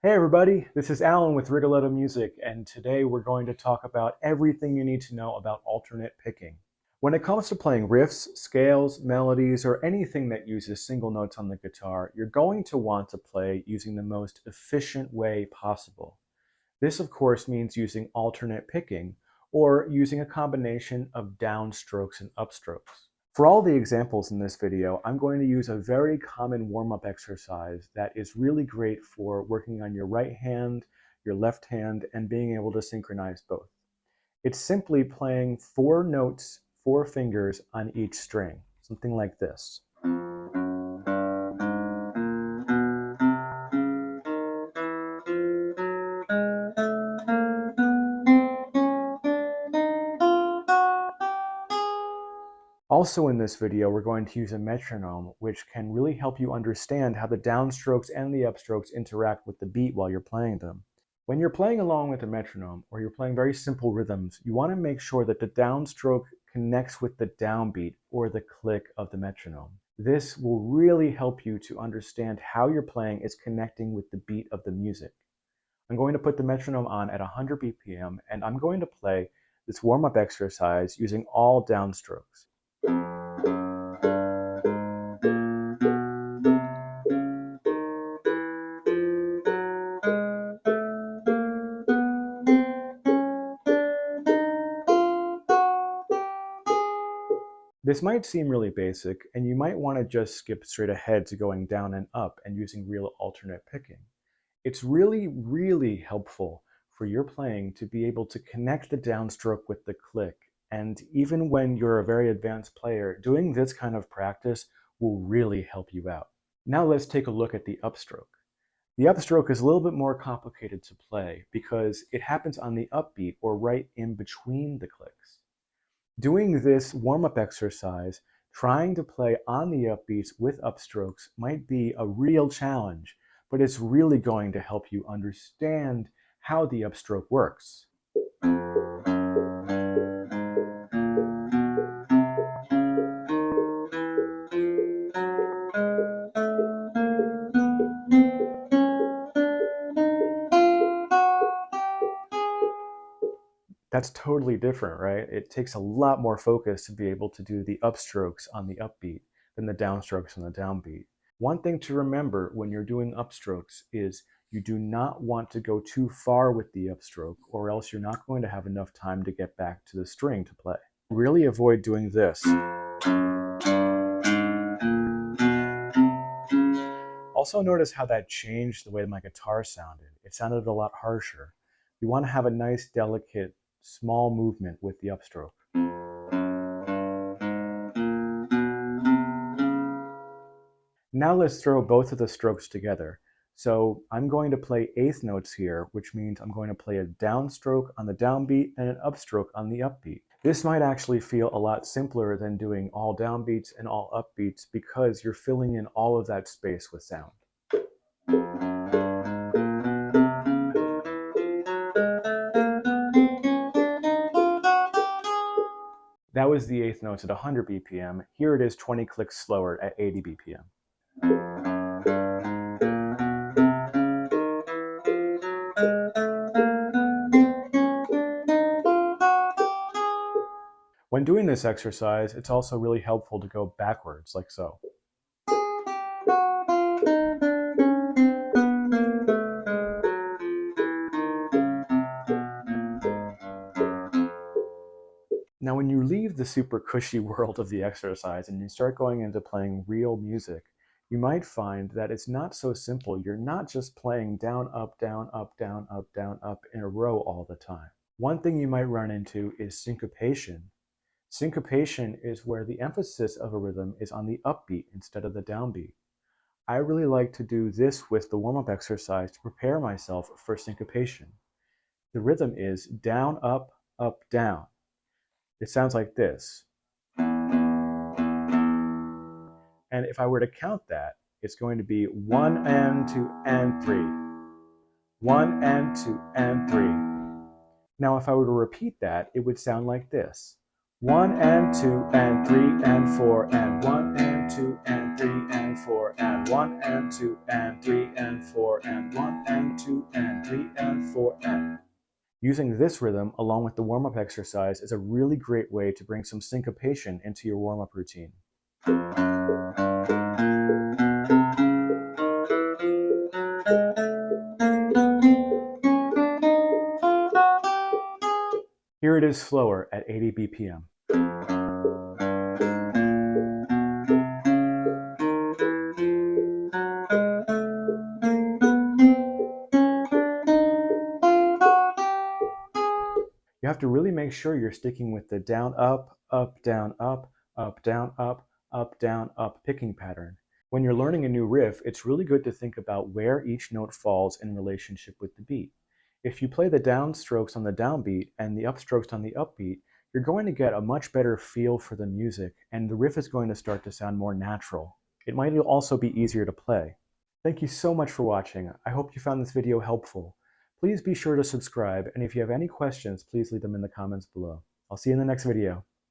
Hey everybody, this is Alan with Rigoletto Music, and today we're going to talk about everything you need to know about alternate picking. When it comes to playing riffs, scales, melodies, or anything that uses single notes on the guitar, you're going to want to play using the most efficient way possible. This, of course, means using alternate picking, or using a combination of downstrokes and upstrokes. For all the examples in this video, I'm going to use a very common warm-up exercise that is really great for working on your right hand, your left hand, and being able to synchronize both. It's simply playing 4 notes, 4 fingers on each string, something like this. Also in this video, we're going to use a metronome, which can really help you understand how the downstrokes and the upstrokes interact with the beat while you're playing them. When you're playing along with a metronome, or you're playing very simple rhythms, you want to make sure that the downstroke connects with the downbeat, or the click of the metronome. This will really help you to understand how you're playing is connecting with the beat of the music. I'm going to put the metronome on at 100 BPM, and I'm going to play this warm-up exercise using all downstrokes. This might seem really basic, and you might want to just skip straight ahead to going down and up and using real alternate picking. It's really helpful for your playing to be able to connect the downstroke with the click. And even when you're a very advanced player, doing this kind of practice will really help you out. Now let's take a look at the upstroke. The upstroke is a little bit more complicated to play because it happens on the upbeat or right in between the clicks. Doing this warm-up exercise, trying to play on the upbeats with upstrokes might be a real challenge, but it's really going to help you understand how the upstroke works. That's totally different, right? It takes a lot more focus to be able to do the upstrokes on the upbeat than the downstrokes on the downbeat. One thing to remember when you're doing upstrokes is you do not want to go too far with the upstroke, or else you're not going to have enough time to get back to the string to play. Really avoid doing this. Also notice how that changed the way my guitar sounded. It sounded a lot harsher. You want to have a nice, delicate, small movement with the upstroke. Now let's throw both of the strokes together. So I'm going to play eighth notes here, which means I'm going to play a downstroke on the downbeat and an upstroke on the upbeat. This might actually feel a lot simpler than doing all downbeats and all upbeats because you're filling in all of that space with sound. That was the eighth notes at 100 BPM. Here it is 20 clicks slower at 80 BPM. When doing this exercise, it's also really helpful to go backwards, like so. Now, when you leave the super cushy world of the exercise and you start going into playing real music, you might find that it's not so simple. You're not just playing down, up, down, up, down, up, down, up in a row all the time. One thing you might run into is syncopation. Syncopation is where the emphasis of a rhythm is on the upbeat instead of the downbeat. I really like to do this with the warm-up exercise to prepare myself for syncopation. The rhythm is down, up, down. It sounds like this. And if I were to count that, it's going to be 1 and 2 and 3. 1 and 2 and 3. Now if I were to repeat that, it would sound like this. 1 and 2 and 3 and 4 and 1 and 2 and 3 and 4 and 1 and 2 and 3 and 4 and 1 and 2 3 and 4 and. Using this rhythm along with the warm-up exercise is a really great way to bring some syncopation into your warm-up routine. Here it is slower at 80 BPM. You have to really make sure you're sticking with the down, up, down, up, down, up, down, up picking pattern. When you're learning a new riff, it's really good to think about where each note falls in relationship with the beat. If you play the down strokes on the downbeat and the upstrokes on the upbeat, you're going to get a much better feel for the music, and the riff is going to start to sound more natural. It might also be easier to play. Thank you so much for watching. I hope you found this video helpful. Please be sure to subscribe, and if you have any questions, please leave them in the comments below. I'll see you in the next video.